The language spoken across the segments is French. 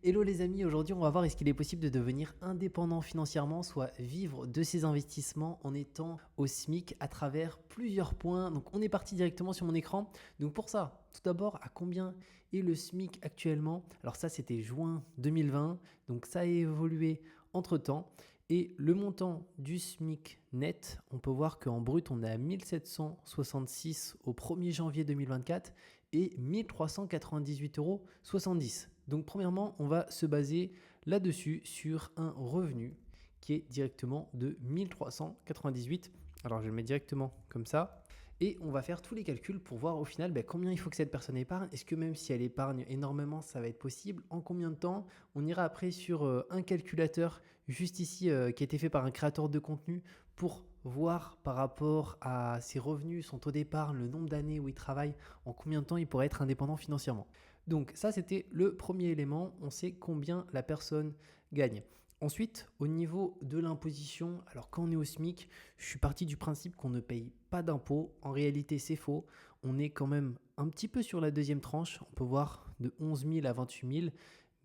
Hello les amis, aujourd'hui on va voir est-ce qu'il est possible de devenir indépendant financièrement, soit vivre de ses investissements en étant au SMIC à travers plusieurs points. Donc on est parti directement sur mon écran. Donc pour ça, tout d'abord, à combien est le SMIC actuellement? Alors ça c'était juin 2020, donc ça a évolué entre-temps. Et le montant du SMIC net, on peut voir qu'en brut on est à 1766 au 1er janvier 2024 et 1398,70 €. Donc premièrement, on va se baser là-dessus sur un revenu qui est directement de 1398. Alors je le mets directement comme ça. Et on va faire tous les calculs pour voir au final combien il faut que cette personne épargne. Est-ce que même si elle épargne énormément, ça va être possible? En combien de temps? On ira après sur un calculateur juste ici qui a été fait par un créateur de contenu pour voir par rapport à ses revenus, son taux d'épargne, le nombre d'années où il travaille, en combien de temps il pourrait être indépendant financièrement. Donc ça, c'était le premier élément. On sait combien la personne gagne. Ensuite, au niveau de l'imposition, alors quand on est au SMIC, je suis parti du principe qu'on ne paye pas d'impôts. En réalité, c'est faux. On est quand même un petit peu sur la deuxième tranche. On peut voir de 11 000 à 28 000.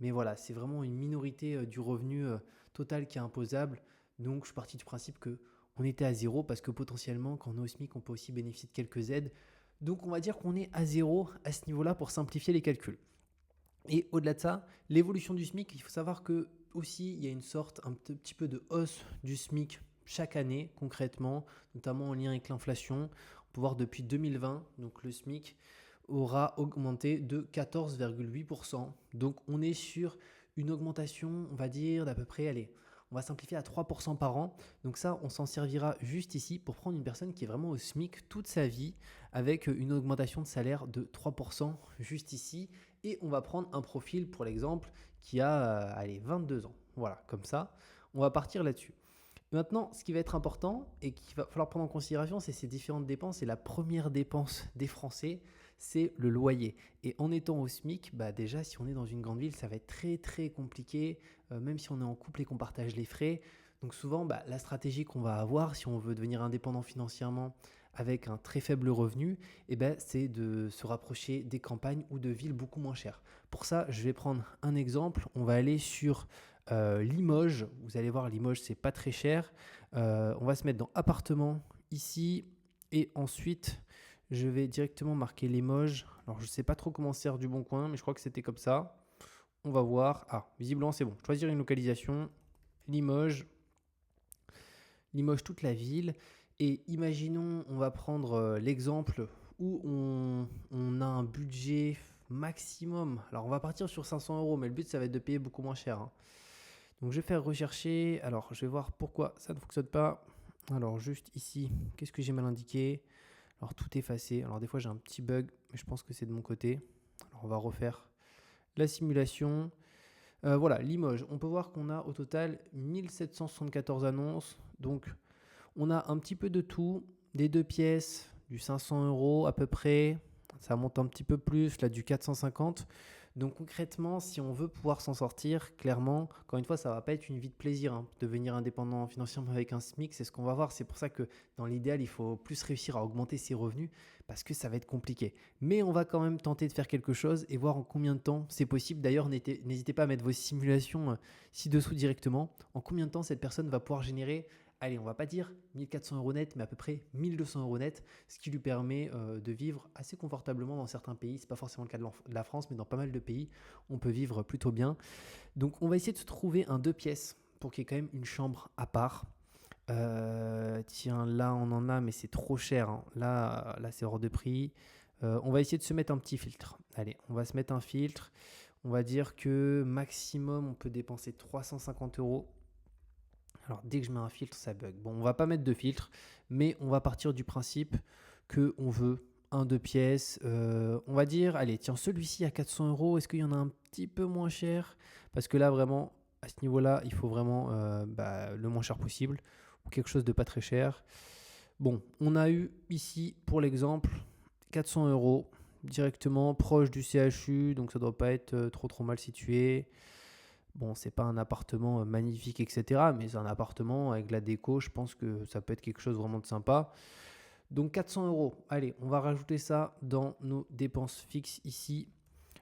Mais voilà, c'est vraiment une minorité du revenu total qui est imposable. Donc, je suis parti du principe que on était à zéro parce que potentiellement, quand on est au SMIC, on peut aussi bénéficier de quelques aides. Donc, on va dire qu'on est à zéro à ce niveau-là pour simplifier les calculs. Et au-delà de ça, l'évolution du SMIC, il faut savoir que aussi il y a une sorte, un petit peu de hausse du SMIC chaque année concrètement, notamment en lien avec l'inflation. On peut voir depuis 2020, donc le SMIC aura augmenté de 14,8%. Donc on est sur une augmentation, on va dire, d'à peu près, allez, on va simplifier à 3% par an. Donc ça, on s'en servira juste ici pour prendre une personne qui est vraiment au SMIC toute sa vie avec une augmentation de salaire de 3% juste ici. Et on va prendre un profil, pour l'exemple, qui a allez, 22 ans. Voilà, comme ça, on va partir là-dessus. Maintenant, ce qui va être important et qu'il va falloir prendre en considération, c'est ces différentes dépenses. Et la première dépense des Français, c'est le loyer. Et en étant au SMIC, déjà, si on est dans une grande ville, ça va être très très compliqué, même si on est en couple et qu'on partage les frais. Donc souvent, la stratégie qu'on va avoir, si on veut devenir indépendant financièrement avec un très faible revenu, c'est de se rapprocher des campagnes ou de villes beaucoup moins chères. Pour ça, je vais prendre un exemple. On va aller sur Limoges. Vous allez voir, Limoges, c'est pas très cher. On va se mettre dans appartement ici. Et ensuite, je vais directement marquer Limoges. Alors, je sais pas trop comment c'est du Bon Coin, mais je crois que c'était comme ça. On va voir. Ah, visiblement, c'est bon. Choisir une localisation. Limoges. Limoges, toute la ville. Et imaginons, on va prendre l'exemple où on a un budget maximum. Alors, on va partir sur 500 euros, mais le but, ça va être de payer beaucoup moins cher, hein. Donc, je vais faire rechercher. Alors, je vais voir pourquoi ça ne fonctionne pas. Alors, juste ici, qu'est-ce que j'ai mal indiqué? Alors, tout effacé. Alors, des fois, j'ai un petit bug, mais je pense que c'est de mon côté. Alors, on va refaire la simulation. Voilà, Limoges. On peut voir qu'on a au total 1774 annonces. Donc, on a un petit peu de tout, des 2 pièces, du 500 euros à peu près. Ça monte un petit peu plus, là du 450. Donc concrètement, si on veut pouvoir s'en sortir, clairement, encore une fois, ça ne va pas être une vie de plaisir, hein, devenir indépendant financièrement avec un SMIC, c'est ce qu'on va voir. C'est pour ça que dans l'idéal, il faut plus réussir à augmenter ses revenus parce que ça va être compliqué. Mais on va quand même tenter de faire quelque chose et voir en combien de temps c'est possible. D'ailleurs, n'hésitez pas à mettre vos simulations ci-dessous directement. En combien de temps cette personne va pouvoir générer, allez, on va pas dire 1400 euros net, mais à peu près 1200 euros net, ce qui lui permet de vivre assez confortablement dans certains pays. C'est pas forcément le cas de la France, mais dans pas mal de pays, on peut vivre plutôt bien. Donc, on va essayer de se trouver un 2 pièces pour qu'il y ait quand même une chambre à part. Tiens, là, on en a, mais c'est trop cher, hein. Là, c'est hors de prix. On va essayer de se mettre un petit filtre. Allez, on va se mettre un filtre. On va dire que maximum, on peut dépenser 350 euros. Alors, dès que je mets un filtre, ça bug. Bon, on va pas mettre de filtre, mais on va partir du principe qu'on veut un 2 pièces. On va dire, allez, tiens, celui-ci à 400 euros, est-ce qu'il y en a un petit peu moins cher? Parce que là, vraiment, à ce niveau-là, il faut vraiment le moins cher possible ou quelque chose de pas très cher. Bon, on a eu ici, pour l'exemple, 400 euros directement proche du CHU, donc ça doit pas être trop mal situé. Bon, c'est pas un appartement magnifique, etc. Mais c'est un appartement avec la déco. Je pense que ça peut être quelque chose vraiment de sympa. Donc 400 euros. Allez, on va rajouter ça dans nos dépenses fixes ici.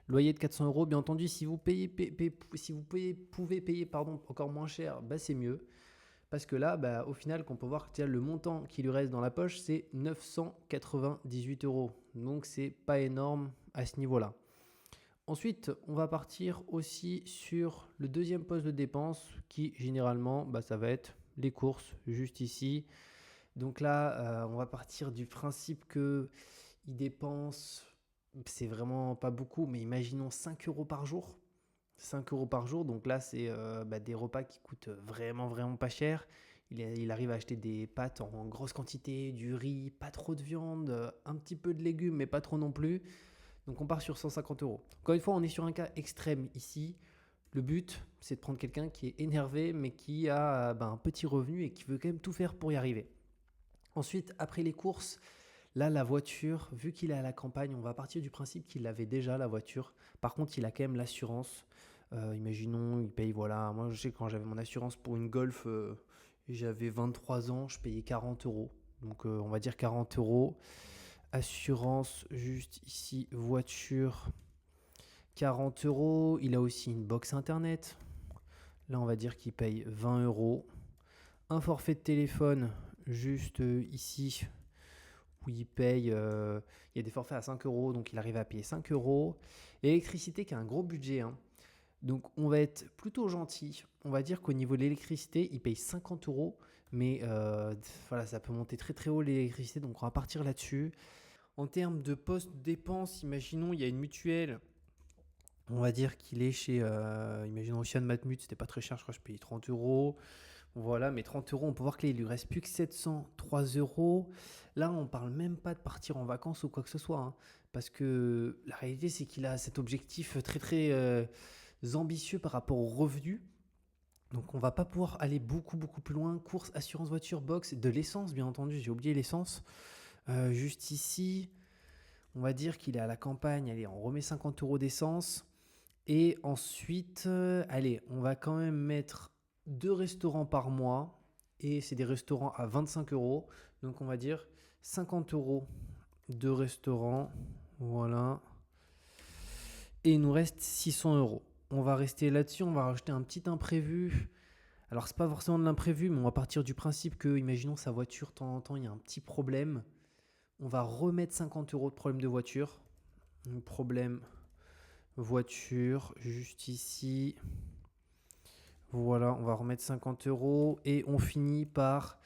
Loyer de 400 euros, bien entendu, si vous pouvez payer encore moins cher, bah, c'est mieux. Parce que là, bah, au final, qu'on peut voir que le montant qui lui reste dans la poche, c'est 998 euros. Donc, c'est pas énorme à ce niveau-là. Ensuite, on va partir aussi sur le deuxième poste de dépense qui, généralement, bah, ça va être les courses, juste ici. Donc là, on va partir du principe qu'il dépense, c'est vraiment pas beaucoup, mais imaginons 5 euros par jour. 5 euros par jour, donc là, c'est des repas qui coûtent vraiment, vraiment pas cher. Il arrive à acheter des pâtes en grosse quantité, du riz, pas trop de viande, un petit peu de légumes, mais pas trop non plus. Donc on part sur 150 euros. Encore une fois, on est sur un cas extrême ici. Le but, c'est de prendre quelqu'un qui est énervé, mais qui a un petit revenu et qui veut quand même tout faire pour y arriver. Ensuite, après les courses, là, la voiture, vu qu'il est à la campagne, on va partir du principe qu'il avait déjà la voiture. Par contre, il a quand même l'assurance. Imaginons, il paye, voilà. Moi, je sais que quand j'avais mon assurance pour une Golf, j'avais 23 ans, je payais 40 euros. Donc, on va dire 40 euros. Assurance, juste ici, voiture, 40 euros. Il a aussi une box internet. Là, on va dire qu'il paye 20 euros. Un forfait de téléphone, juste ici, où il paye, il y a des forfaits à 5 euros, donc il arrive à payer 5 euros. L'électricité qui a un gros budget, hein. Donc on va être plutôt gentil. On va dire qu'au niveau de l'électricité, il paye 50 euros, mais voilà, ça peut monter très très haut l'électricité, donc on va partir là-dessus. En termes de post-dépenses, imaginons il y a une mutuelle. On va dire qu'il est chez, imaginons Ocean Matmut, c'était pas très cher, je crois que je payais 30 euros. Voilà, mais 30 euros, on peut voir qu'il lui reste plus que 703 euros. Là, on parle même pas de partir en vacances ou quoi que ce soit, hein, parce que la réalité, c'est qu'il a cet objectif très très ambitieux par rapport aux revenus. Donc, on va pas pouvoir aller beaucoup beaucoup plus loin. Course, assurance voiture, box, de l'essence, bien entendu. J'ai oublié l'essence. Juste ici, on va dire qu'il est à la campagne. Allez, on remet 50 euros d'essence. Et ensuite, allez, on va quand même mettre 2 restaurants par mois. Et c'est des restaurants à 25 euros. Donc on va dire 50 euros de restaurant. Voilà. Et il nous reste 600 euros. On va rester là-dessus. On va rajouter un petit imprévu. Alors c'est pas forcément de l'imprévu, mais on va partir du principe que, imaginons sa voiture, de temps en temps, il y a un petit problème. On va remettre 50 euros de problème de voiture. Un problème voiture, juste ici. Voilà, on va remettre 50 euros et on finit par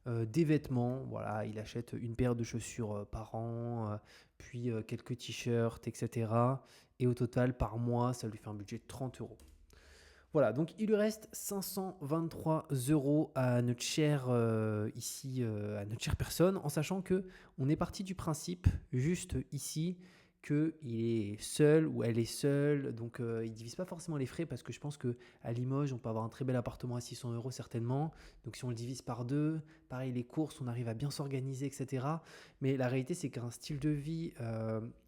des vêtements. Voilà, il achète une paire de chaussures par an, puis quelques t-shirts, etc. Et au total, par mois, ça lui fait un budget de 30 euros. Voilà, donc il lui reste 523 euros à notre chère à notre chère personne, en sachant que on est parti du principe, juste ici, qu'il est seul ou elle est seule, donc il ne divise pas forcément les frais parce que je pense qu'à Limoges, on peut avoir un très bel appartement à 600 euros certainement. Donc si on le divise par deux, pareil, les courses, on arrive à bien s'organiser, etc. Mais la réalité, c'est qu'un style de vie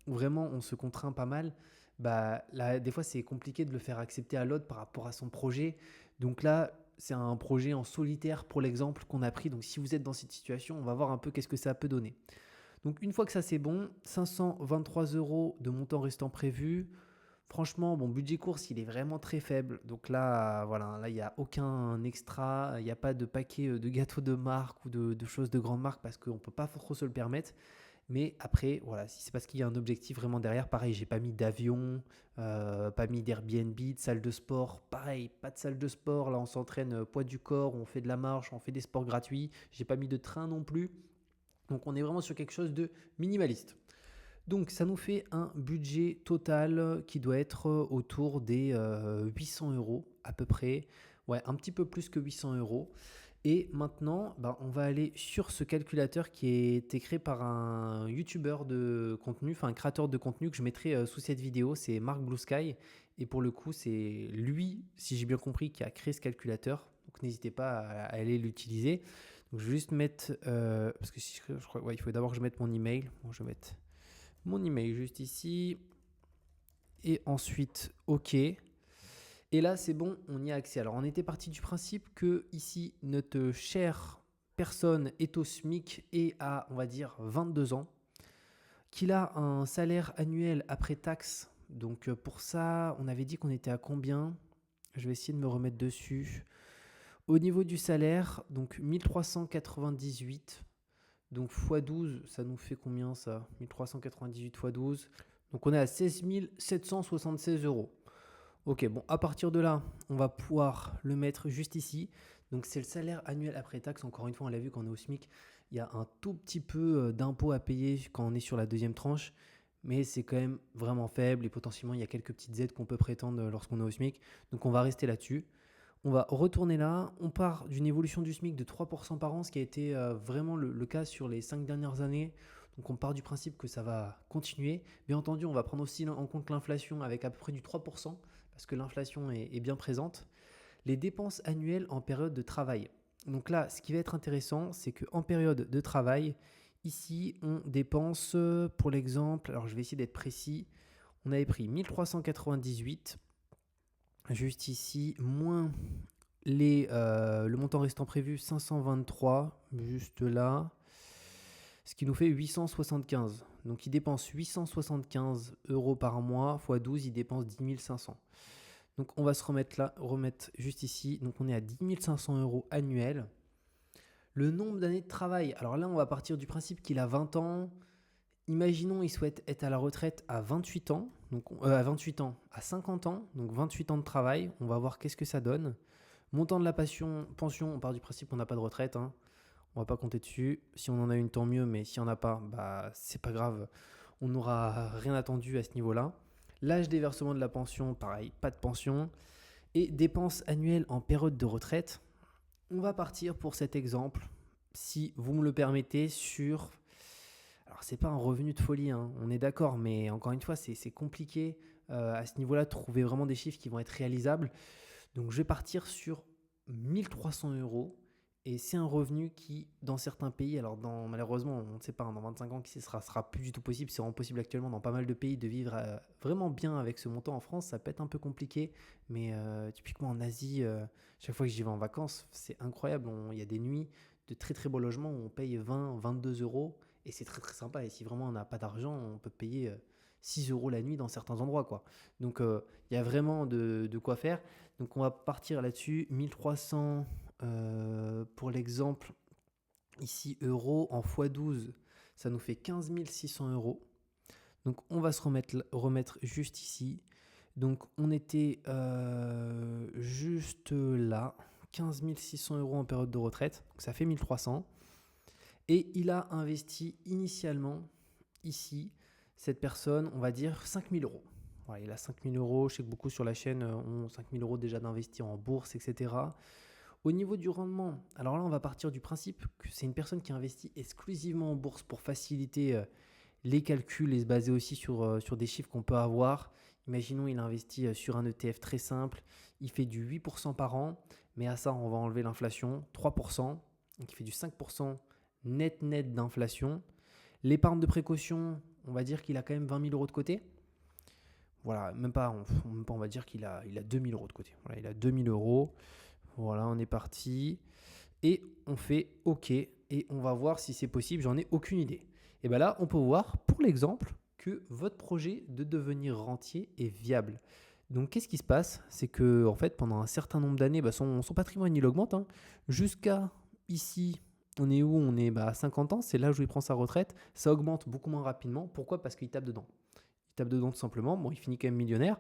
où vraiment on se contraint pas mal, bah, là, des fois, c'est compliqué de le faire accepter à l'autre par rapport à son projet. Donc là, c'est un projet en solitaire pour l'exemple qu'on a pris. Donc si vous êtes dans cette situation, on va voir un peu qu'est-ce que ça peut donner. Donc une fois que ça c'est bon, 523 euros de montant restant prévu. Franchement, bon, budget course, il est vraiment très faible. Donc là, voilà, là, il n'y a aucun extra. Il n'y a pas de paquet de gâteaux de marque ou de choses de grande marque parce qu'on ne peut pas trop se le permettre. Mais après, voilà, si c'est parce qu'il y a un objectif vraiment derrière, pareil, j'ai pas mis d'avion, pas mis d'Airbnb, de salle de sport, pareil, pas de salle de sport. Là, on s'entraîne poids du corps, on fait de la marche, on fait des sports gratuits. J'ai pas mis de train non plus. Donc, on est vraiment sur quelque chose de minimaliste. Donc, ça nous fait un budget total qui doit être autour des 800 euros à peu près. Ouais, un petit peu plus que 800 euros. Et maintenant, on va aller sur ce calculateur qui a été créé par un youtubeur de contenu, enfin un créateur de contenu que je mettrai sous cette vidéo, c'est Mark Blue Sky. Et pour le coup, c'est lui, si j'ai bien compris, qui a créé ce calculateur. Donc n'hésitez pas à aller l'utiliser. Donc je vais juste mettre, parce que si je crois, ouais, il faut d'abord que je mette mon email. Bon, je vais mettre mon email juste ici. Et ensuite, OK. Et là, c'est bon, on y a accès. Alors, on était parti du principe que ici, notre chère personne est au SMIC et a, on va dire, 22 ans, qu'il a un salaire annuel après taxe Donc pour ça, on avait dit qu'on était à combien? Je vais essayer de me remettre dessus. Au niveau du salaire, donc 1398. Donc x12, ça nous fait combien ça? 1398 x 12. Donc on est à 16 776 euros. Ok, bon, à partir de là, on va pouvoir le mettre juste ici. Donc c'est le salaire annuel après taxe. Encore une fois, on l'a vu quand on est au SMIC, il y a un tout petit peu d'impôt à payer quand on est sur la deuxième tranche. Mais c'est quand même vraiment faible et potentiellement, il y a quelques petites aides qu'on peut prétendre lorsqu'on est au SMIC. Donc on va rester là-dessus. On va retourner là. On part d'une évolution du SMIC de 3% par an, ce qui a été vraiment le cas sur les 5 dernières années. Donc on part du principe que ça va continuer. Bien entendu, on va prendre aussi en compte l'inflation avec à peu près du 3%, parce que l'inflation est bien présente. Les dépenses annuelles en période de travail. Donc là, ce qui va être intéressant, c'est qu'en période de travail, ici, on dépense, pour l'exemple, alors je vais essayer d'être précis, on avait pris 1398, juste ici, moins le montant restant prévu, 523, juste là, ce qui nous fait 875. Donc il dépense 875 euros par mois, x 12, il dépense 10 500. Donc on va se remettre juste ici. Donc on est à 10 500 euros annuels. Le nombre d'années de travail. Alors là, on va partir du principe qu'il a 20 ans. Imaginons il souhaite être à la retraite à 28 ans. Donc à 28 ans, à 50 ans. Donc 28 ans de travail. On va voir qu'est-ce que ça donne. Montant de la pension, on part du principe qu'on n'a pas de retraite. On va pas compter dessus. Si on en a une, tant mieux. Mais si on n'a pas, bah c'est pas grave. On n'aura rien attendu à ce niveau-là. L'âge des versements de la pension, pareil, pas de pension. Et dépenses annuelles en période de retraite. On va partir pour cet exemple, si vous me le permettez, sur... Alors, c'est pas un revenu de folie, on est d'accord, mais encore une fois, c'est compliqué à ce niveau-là de trouver vraiment des chiffres qui vont être réalisables. Donc, je vais partir sur 1300 euros. Et c'est un revenu qui, dans certains pays, alors malheureusement, on ne sait pas, dans 25 ans, ce sera plus du tout possible. C'est vraiment possible actuellement dans pas mal de pays de vivre vraiment bien avec ce montant. En France, ça peut être un peu compliqué, mais typiquement en Asie, chaque fois que j'y vais en vacances, c'est incroyable. Il y a des nuits de très très beaux logements où on paye 20, 22 euros et c'est très très sympa. Et si vraiment on n'a pas d'argent, on peut payer 6 euros la nuit dans certains endroits, quoi. Donc il y a vraiment de quoi faire. Donc on va partir là-dessus, 1300 pour l'exemple, ici euros en x12, ça nous fait 15 600 euros. Donc on va se remettre juste ici. Donc on était juste là, 15 600 euros en période de retraite, donc ça fait 1300. Et il a investi initialement ici, cette personne, on va dire 5 000 euros. Voilà, il a 5 000 euros, je sais que beaucoup sur la chaîne ont 5 000 euros déjà d'investir en bourse, etc. Au niveau du rendement, alors là, on va partir du principe que c'est une personne qui investit exclusivement en bourse pour faciliter les calculs et se baser aussi sur des chiffres qu'on peut avoir. Imaginons, il investit sur un ETF très simple, il fait du 8% par an, mais à ça, on va enlever l'inflation, 3%, donc il fait du 5% net d'inflation. L'épargne de précaution, on va dire qu'il a quand même 20 000 euros de côté. Voilà, même pas, on va dire qu'il a 2 000 euros de côté. Voilà, il a 2 000 euros. Voilà, on est parti. Et on fait OK. Et on va voir si c'est possible. J'en ai aucune idée. Et bien là, on peut voir, pour l'exemple, que votre projet de devenir rentier est viable. Donc, qu'est-ce qui se passe? C'est que, en fait, pendant un certain nombre d'années, son patrimoine, il augmente. Jusqu'à ici, on est où? On est à 50 ans. C'est l'âge où il prend sa retraite. Ça augmente beaucoup moins rapidement. Pourquoi? Parce qu'il tape dedans. Il tape dedans tout simplement. Bon, il finit quand même millionnaire.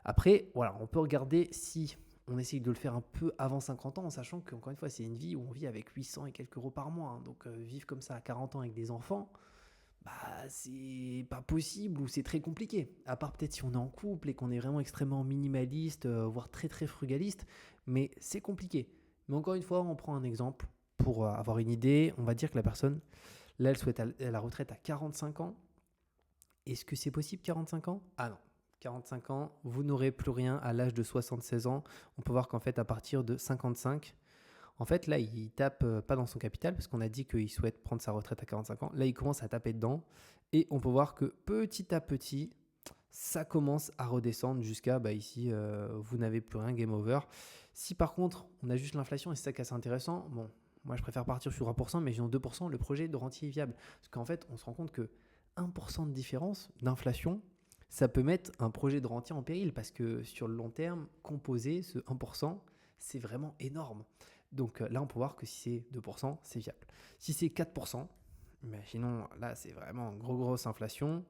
Après, voilà, on peut regarder si on essaye de le faire un peu avant 50 ans, en sachant qu'encore une fois, c'est une vie où on vit avec 800 et quelques euros par mois. Donc, vivre comme ça à 40 ans avec des enfants, c'est pas possible ou c'est très compliqué. À part peut-être si on est en couple et qu'on est vraiment extrêmement minimaliste, voire très très frugaliste, mais c'est compliqué. Mais encore une fois, on prend un exemple pour avoir une idée. On va dire que la personne, là, elle souhaite la retraite à 45 ans. Est-ce que c'est possible 45 ans? Ah non. 45 ans, vous n'aurez plus rien à l'âge de 76 ans. On peut voir qu'en fait, à partir de 55, en fait, là, il tape pas dans son capital parce qu'on a dit qu'il souhaite prendre sa retraite à 45 ans. Là, il commence à taper dedans et on peut voir que petit à petit, ça commence à redescendre jusqu'à ici, vous n'avez plus rien, game over. Si par contre, on a juste l'inflation et c'est ça qui est assez intéressant, bon, moi, je préfère partir sur 1%, mais j'ai 2%, le projet de rentier est viable. Parce qu'en fait, on se rend compte que 1% de différence d'inflation, ça peut mettre un projet de rentier en péril parce que sur le long terme, composer ce 1%, c'est vraiment énorme. Donc là, on peut voir que si c'est 2%, c'est viable. Si c'est 4%, imaginons, là, c'est vraiment grosse inflation.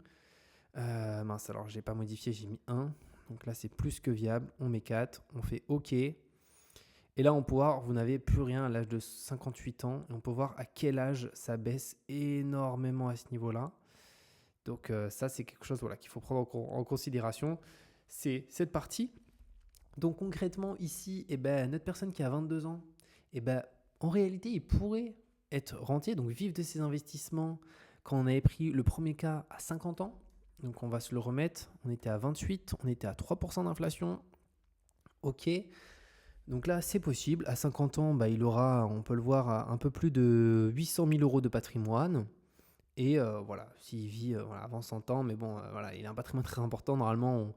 Mince, alors j'ai pas modifié, j'ai mis 1. Donc là, c'est plus que viable. On met 4, on fait OK. Et là, on peut voir, vous n'avez plus rien à l'âge de 58 ans. Et on peut voir à quel âge ça baisse énormément à ce niveau-là. Donc ça, c'est quelque chose qu'il faut prendre en considération. C'est cette partie. Donc concrètement, ici, notre personne qui a 22 ans, en réalité, il pourrait être rentier, donc vivre de ses investissements quand on avait pris le premier cas à 50 ans. Donc on va se le remettre, on était à 28, on était à 3% d'inflation. OK. Donc là, c'est possible. À 50 ans, il aura, on peut le voir, un peu plus de 800 000 euros de patrimoine. Et voilà, s'il vit avant 100 ans, mais bon, il a un patrimoine très important. Normalement,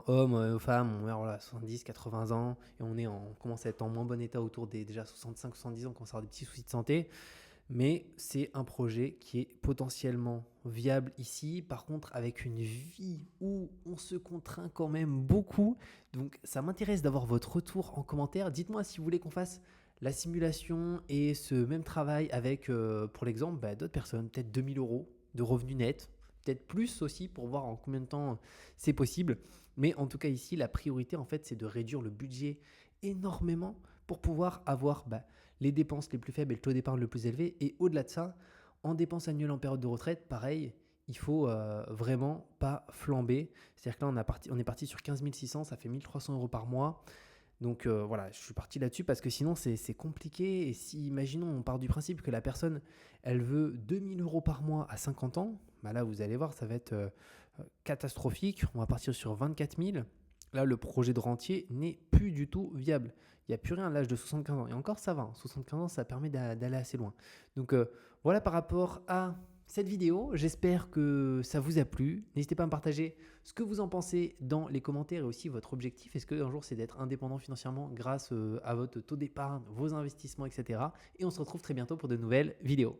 homme, femme, on meurt 70, 80 ans, et on commence à être en moins bon état autour des déjà 65, 70 ans, quand on sort des petits soucis de santé. Mais c'est un projet qui est potentiellement viable ici. Par contre, avec une vie où on se contraint quand même beaucoup. Donc, ça m'intéresse d'avoir votre retour en commentaire. Dites-moi si vous voulez qu'on fasse la simulation et ce même travail avec, pour l'exemple, d'autres personnes, peut-être 2000 euros de revenus nets, peut-être plus aussi pour voir en combien de temps c'est possible. Mais en tout cas ici, la priorité en fait, c'est de réduire le budget énormément pour pouvoir avoir les dépenses les plus faibles et le taux d'épargne le plus élevé. Et au-delà de ça, en dépenses annuelles en période de retraite, pareil, il faut vraiment pas flamber. C'est-à-dire que là, on est parti sur 15 600, ça fait 1300 euros par mois. Donc je suis parti là-dessus parce que sinon c'est compliqué. Et si, imaginons, on part du principe que la personne, elle veut 2000 euros par mois à 50 ans, là vous allez voir, ça va être catastrophique. On va partir sur 24 000. Là, le projet de rentier n'est plus du tout viable. Il n'y a plus rien à l'âge de 75 ans. Et encore, ça va. 75 ans, ça permet d'aller assez loin. Donc voilà par rapport à cette vidéo. J'espère que ça vous a plu. N'hésitez pas à me partager ce que vous en pensez dans les commentaires et aussi votre objectif. Est-ce qu'un jour, c'est d'être indépendant financièrement grâce à votre taux d'épargne, vos investissements, etc. Et on se retrouve très bientôt pour de nouvelles vidéos.